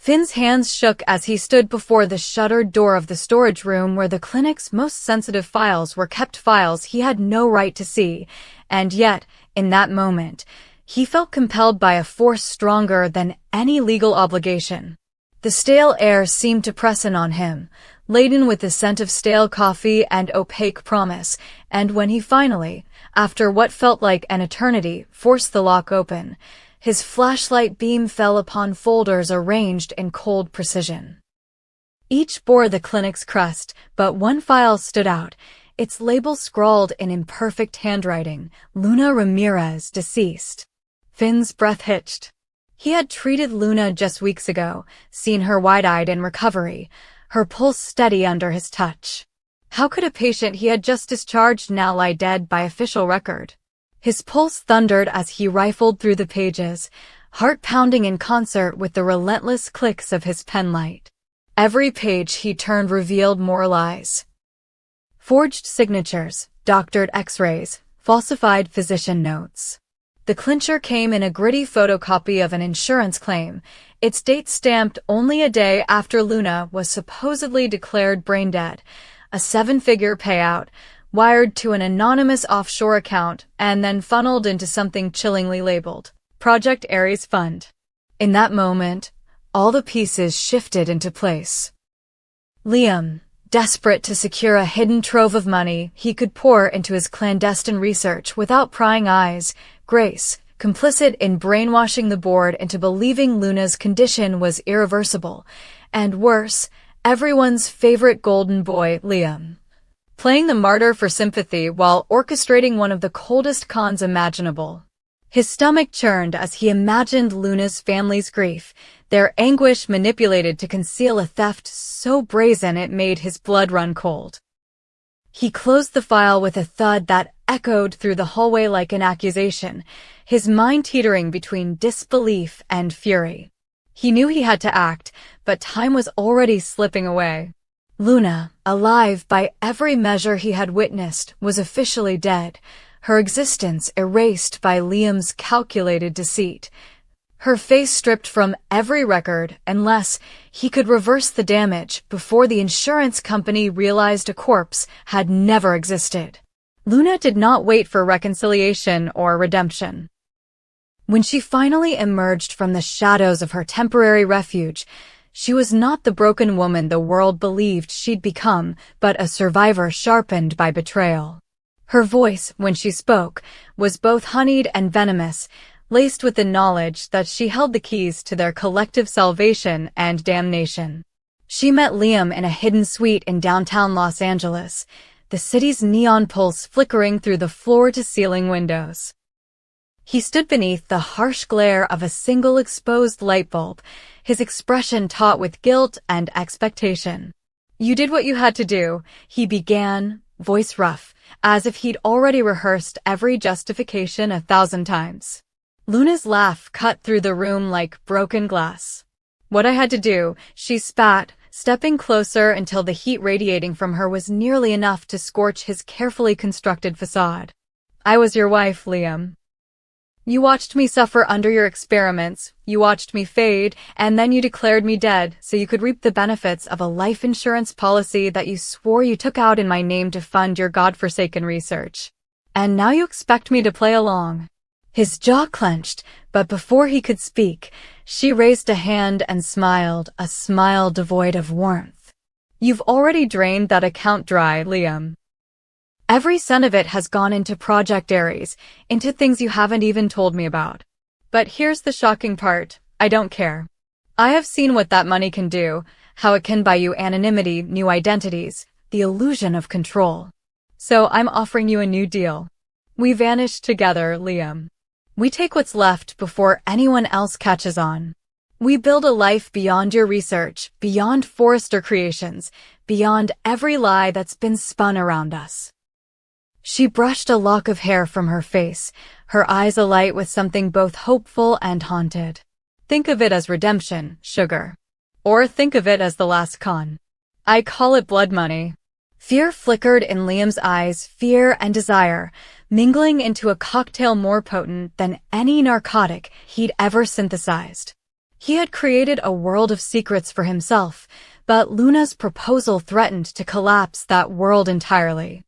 Finn's hands shook as he stood before the shuttered door of the storage room where the clinic's most sensitive files were kept, files he had no right to see, and yet, in that moment, he felt compelled by a force stronger than any legal obligation. The stale air seemed to press in on him, laden with the scent of stale coffee and opaque promise, and when he finally, after what felt like an eternity, forced the lock open, his flashlight beam fell upon folders arranged in cold precision. Each bore the clinic's crest, but one file stood out, its label scrawled in imperfect handwriting, Luna Ramirez, deceased. Finn's breath hitched. He had treated Luna just weeks ago, seen her wide-eyed in recovery, her pulse steady under his touch. How could a patient he had just discharged now lie dead by official record? His pulse thundered as he rifled through the pages, heart pounding in concert with the relentless clicks of his penlight. Every page he turned revealed more lies. Forged signatures, doctored x-rays, falsified physician notes. The clincher came in a gritty photocopy of an insurance claim, its date stamped only a day after Luna was supposedly declared brain dead, a 7-figure payout, wired to an anonymous offshore account and then funneled into something chillingly labeled Project Ares Fund. In that moment, all the pieces shifted into place. Liam, desperate to secure a hidden trove of money he could pour into his clandestine research without prying eyes, Grace, complicit in brainwashing the board into believing Luna's condition was irreversible, and worse, everyone's favorite golden boy, Liam, playing the martyr for sympathy while orchestrating one of the coldest cons imaginable. His stomach churned as he imagined Luna's family's grief, their anguish manipulated to conceal a theft so brazen it made his blood run cold. He closed the file with a thud that echoed through the hallway like an accusation, his mind teetering between disbelief and fury. He knew he had to act, but time was already slipping away. Luna, alive by every measure he had witnessed, was officially dead, her existence erased by Liam's calculated deceit. Her face stripped from every record unless he could reverse the damage before the insurance company realized a corpse had never existed. Luna did not wait for reconciliation or redemption. When she finally emerged from the shadows of her temporary refuge, she was not the broken woman the world believed she'd become, but a survivor sharpened by betrayal. Her voice, when she spoke, was both honeyed and venomous, laced with the knowledge that she held the keys to their collective salvation and damnation. She met Liam in a hidden suite in downtown Los Angeles, the city's neon pulse flickering through the floor-to-ceiling windows. He stood beneath the harsh glare of a single exposed light bulb, his expression taut with guilt and expectation. "You did what you had to do," he began, voice rough, as if he'd already rehearsed every justification 1,000 times. Luna's laugh cut through the room like broken glass. "What I had to do," she spat, stepping closer until the heat radiating from her was nearly enough to scorch his carefully constructed facade. "I was your wife, Liam. You watched me suffer under your experiments, you watched me fade, and then you declared me dead so you could reap the benefits of a life insurance policy that you swore you took out in my name to fund your godforsaken research. And now you expect me to play along." His jaw clenched, but before he could speak, she raised a hand and smiled, a smile devoid of warmth. "You've already drained that account dry, Liam. Every cent of it has gone into Project Ares, into things you haven't even told me about. But here's the shocking part, I don't care. I have seen what that money can do, how it can buy you anonymity, new identities, the illusion of control. So I'm offering you a new deal. We vanish together, Liam. We take what's left before anyone else catches on. We build a life beyond your research, beyond Forrester creations, beyond every lie that's been spun around us." She brushed a lock of hair from her face, her eyes alight with something both hopeful and haunted. "Think of it as redemption, sugar. Or think of it as the last con. I call it blood money." Fear flickered in Liam's eyes, fear and desire, mingling into a cocktail more potent than any narcotic he'd ever synthesized. He had created a world of secrets for himself, but Luna's proposal threatened to collapse that world entirely.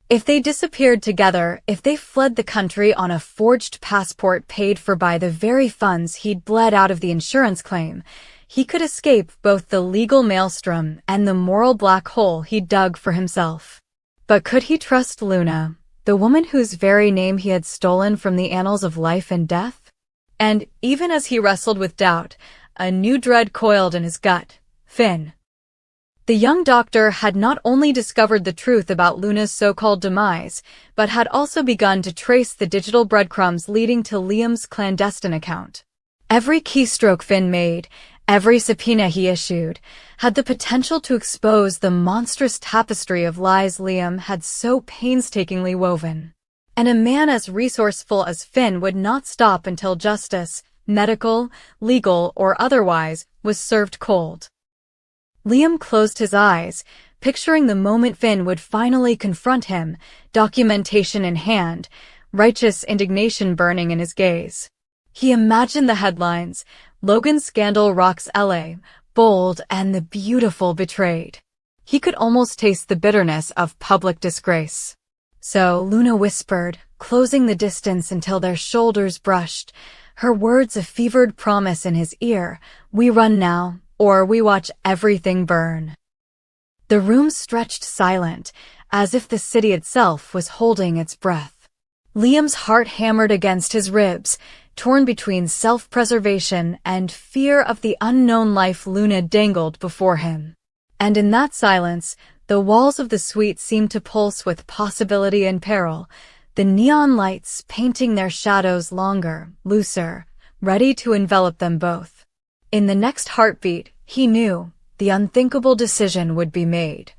If they disappeared together, if they fled the country on a forged passport paid for by the very funds he'd bled out of the insurance claim, he could escape both the legal maelstrom and the moral black hole he'd dug for himself. But could he trust Luna, the woman whose very name he had stolen from the annals of life and death? And even as he wrestled with doubt, a new dread coiled in his gut. Finn. The young doctor had not only discovered the truth about Luna's so-called demise, but had also begun to trace the digital breadcrumbs leading to Liam's clandestine account. Every keystroke Finn made, every subpoena he issued, had the potential to expose the monstrous tapestry of lies Liam had so painstakingly woven. And a man as resourceful as Finn would not stop until justice, medical, legal, or otherwise, was served cold. Liam closed his eyes, picturing the moment Finn would finally confront him, documentation in hand, righteous indignation burning in his gaze. He imagined the headlines, "Logan Scandal Rocks LA, Bold and the Beautiful Betrayed." He could almost taste the bitterness of public disgrace. So Luna whispered, closing the distance until their shoulders brushed, her words a fevered promise in his ear, "We run now, or we watch everything burn." The room stretched silent, as if the city itself was holding its breath. Liam's heart hammered against his ribs, torn between self-preservation and fear of the unknown life Luna dangled before him. And in that silence, the walls of the suite seemed to pulse with possibility and peril, the neon lights painting their shadows longer, looser, ready to envelop them both. In the next heartbeat, he knew, the unthinkable decision would be made.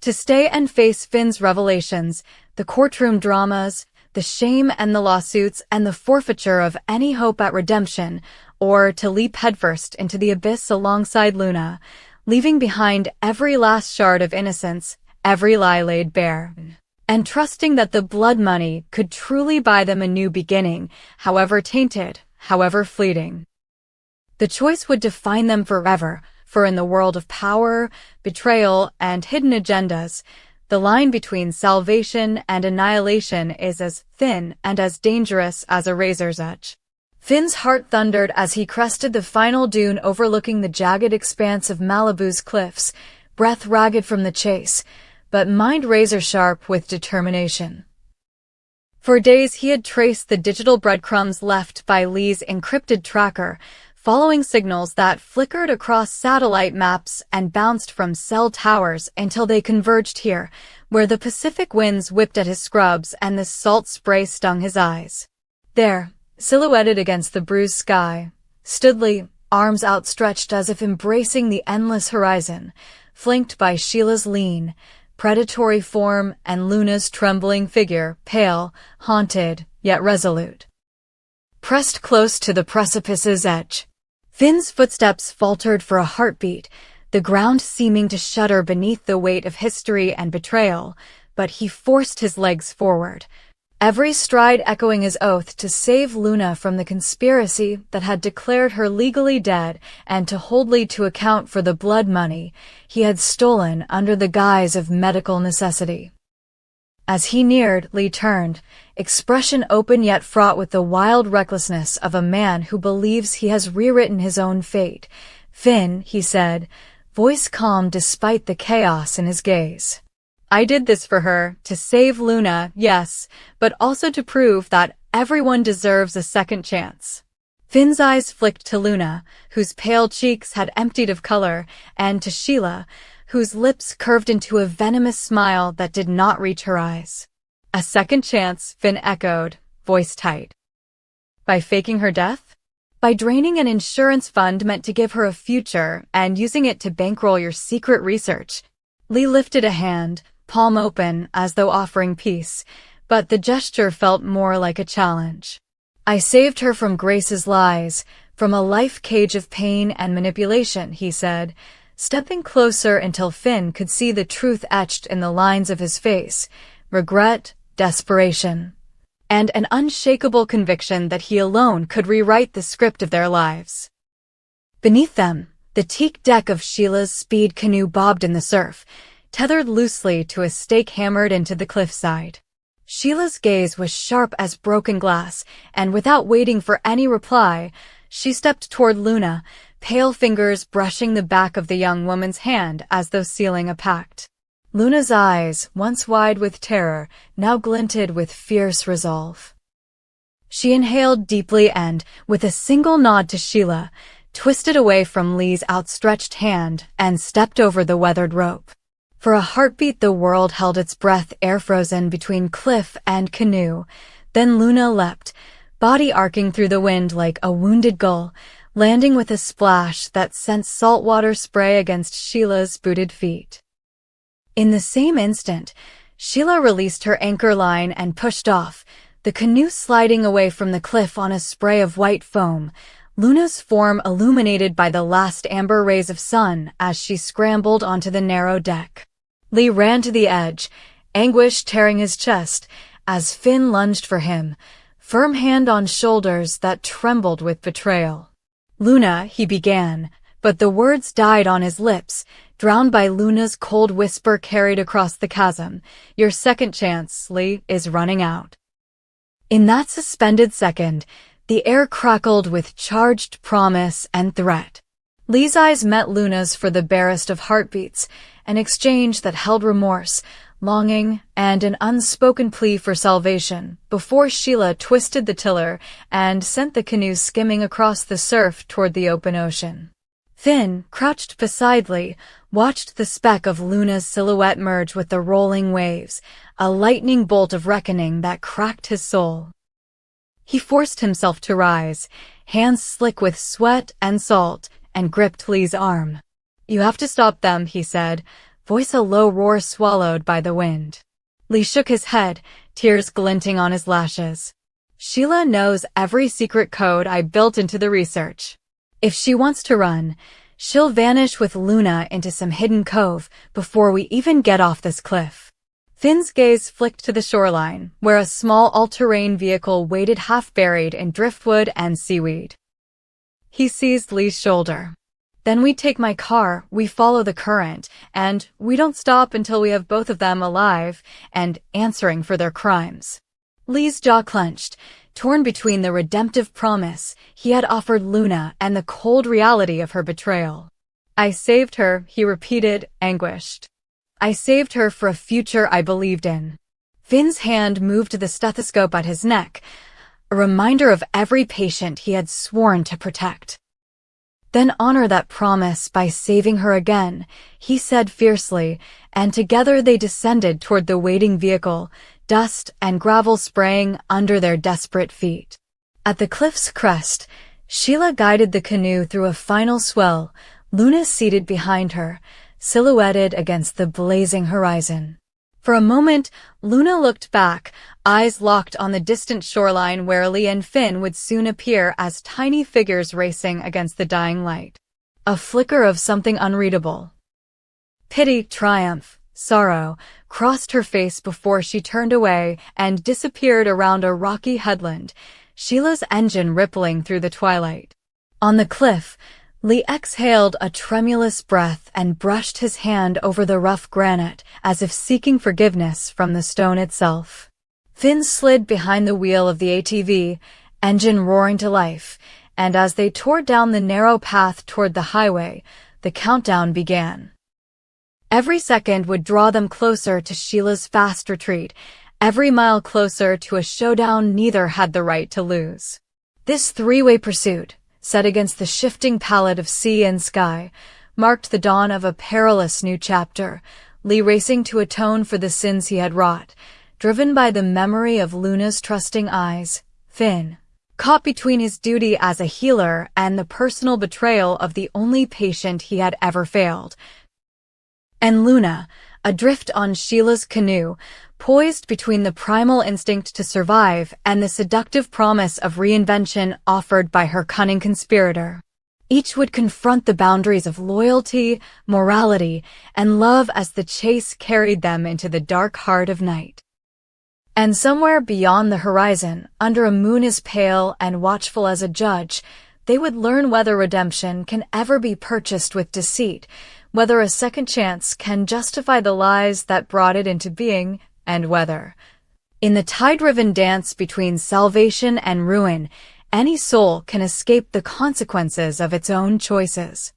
To stay and face Finn's revelations, the courtroom dramas, the shame and the lawsuits and the forfeiture of any hope at redemption, or to leap headfirst into the abyss alongside Luna, leaving behind every last shard of innocence, every lie laid bare, and trusting that the blood money could truly buy them a new beginning, however tainted, however fleeting. The choice would define them forever, for in the world of power, betrayal, and hidden agendas, the line between salvation and annihilation is as thin and as dangerous as a razor's edge. Finn's heart thundered as he crested the final dune overlooking the jagged expanse of Malibu's cliffs, breath ragged from the chase, but mind razor-sharp with determination. For days he had traced the digital breadcrumbs left by Lee's encrypted tracker, following signals that flickered across satellite maps and bounced from cell towers until they converged here, where the Pacific winds whipped at his scrubs and the salt spray stung his eyes. There, silhouetted against the bruised sky, stood Lee, arms outstretched as if embracing the endless horizon, flanked by Sheila's lean, predatory form and Luna's trembling figure, pale, haunted, yet resolute. Pressed close to the precipice's edge, Finn's footsteps faltered for a heartbeat, the ground seeming to shudder beneath the weight of history and betrayal, but he forced his legs forward, every stride echoing his oath to save Luna from the conspiracy that had declared her legally dead and to hold Lee to account for the blood money he had stolen under the guise of medical necessity. As he neared, Lee turned, expression open yet fraught with the wild recklessness of a man who believes he has rewritten his own fate. "Finn," he said, voice calm despite the chaos in his gaze. "I did this for her, to save Luna, yes, but also to prove that everyone deserves a second chance." Finn's eyes flicked to Luna, whose pale cheeks had emptied of color, and to Sheila, whose lips curved into a venomous smile that did not reach her eyes. "A second chance," Finn echoed, voice tight. "By faking her death? By draining an insurance fund meant to give her a future and using it to bankroll your secret research?" Lee lifted a hand, palm open as though offering peace, but the gesture felt more like a challenge. "I saved her from Grace's lies, from a life cage of pain and manipulation," he said, stepping closer until Finn could see the truth etched in the lines of his face, regret, desperation. and an unshakable conviction that he alone could rewrite the script of their lives. Beneath them, the teak deck of Sheila's speed canoe bobbed in the surf, tethered loosely to a stake hammered into the cliffside. Sheila's gaze was sharp as broken glass, and without waiting for any reply, she stepped toward Luna, pale fingers brushing the back of the young woman's hand as though sealing a pact. Luna's eyes, once wide with terror, now glinted with fierce resolve. She inhaled deeply and, with a single nod to Sheila, twisted away from Lee's outstretched hand and stepped over the weathered rope. For a heartbeat the world held its breath air-frozen between cliff and canoe. Then Luna leapt, body arcing through the wind like a wounded gull, landing with a splash that sent saltwater spray against Sheila's booted feet. In the same instant, Sheila released her anchor line and pushed off, the canoe sliding away from the cliff on a spray of white foam, Luna's form illuminated by the last amber rays of sun as she scrambled onto the narrow deck. Lee ran to the edge, anguish tearing his chest, as Finn lunged for him, firm hand on shoulders that trembled with betrayal. "Luna," he began, but the words died on his lips, drowned by Luna's cold whisper carried across the chasm. "Your second chance, Lee, is running out." In that suspended second, the air crackled with charged promise and threat. Lee's eyes met Luna's for the barest of heartbeats, an exchange that held remorse, longing, and an unspoken plea for salvation, before Sheila twisted the tiller and sent the canoe skimming across the surf toward the open ocean. Finn, crouched beside Lee, watched the speck of Luna's silhouette merge with the rolling waves, a lightning bolt of reckoning that cracked his soul. He forced himself to rise, hands slick with sweat and salt, and gripped Lee's arm. "You have to stop them," he said, voice a low roar swallowed by the wind. Lee shook his head, tears glinting on his lashes. "Sheila knows every secret code I built into the research. If she wants to run, she'll vanish with Luna into some hidden cove before we even get off this cliff." Finn's gaze flicked to the shoreline, where a small all-terrain vehicle waited half-buried in driftwood and seaweed. He seized Lee's shoulder. "Then we take my car, we follow the current, and we don't stop until we have both of them alive and answering for their crimes." Lee's jaw clenched, torn between the redemptive promise he had offered Luna and the cold reality of her betrayal. "I saved her," he repeated, anguished. "I saved her for a future I believed in." Finn's hand moved to the stethoscope at his neck, a reminder of every patient he had sworn to protect. "Then honor that promise by saving her again," he said fiercely, and together they descended toward the waiting vehicle, dust and gravel spraying under their desperate feet. At the cliff's crest, Sheila guided the canoe through a final swell, Luna seated behind her, silhouetted against the blazing horizon. For a moment, Luna looked back, eyes locked on the distant shoreline where Lee and Finn would soon appear as tiny figures racing against the dying light. A flicker of something unreadable. Pity, triumph, sorrow, crossed her face before she turned away and disappeared around a rocky headland, Sheila's engine rippling through the twilight. On the cliff, Lee exhaled a tremulous breath and brushed his hand over the rough granite, as if seeking forgiveness from the stone itself. Finn slid behind the wheel of the ATV, engine roaring to life, and as they tore down the narrow path toward the highway, the countdown began. Every second would draw them closer to Sheila's fast retreat, every mile closer to a showdown neither had the right to lose. This three-way pursuit, set against the shifting palette of sea and sky, marked the dawn of a perilous new chapter, Lee racing to atone for the sins he had wrought, driven by the memory of Luna's trusting eyes. Finn, caught between his duty as a healer and the personal betrayal of the only patient he had ever failed. And Luna, adrift on Sheila's canoe, poised between the primal instinct to survive and the seductive promise of reinvention offered by her cunning conspirator. Each would confront the boundaries of loyalty, morality, and love as the chase carried them into the dark heart of night. And somewhere beyond the horizon, under a moon as pale and watchful as a judge, they would learn whether redemption can ever be purchased with deceit, whether a second chance can justify the lies that brought it into being, and whether, in the tide-driven dance between salvation and ruin, any soul can escape the consequences of its own choices.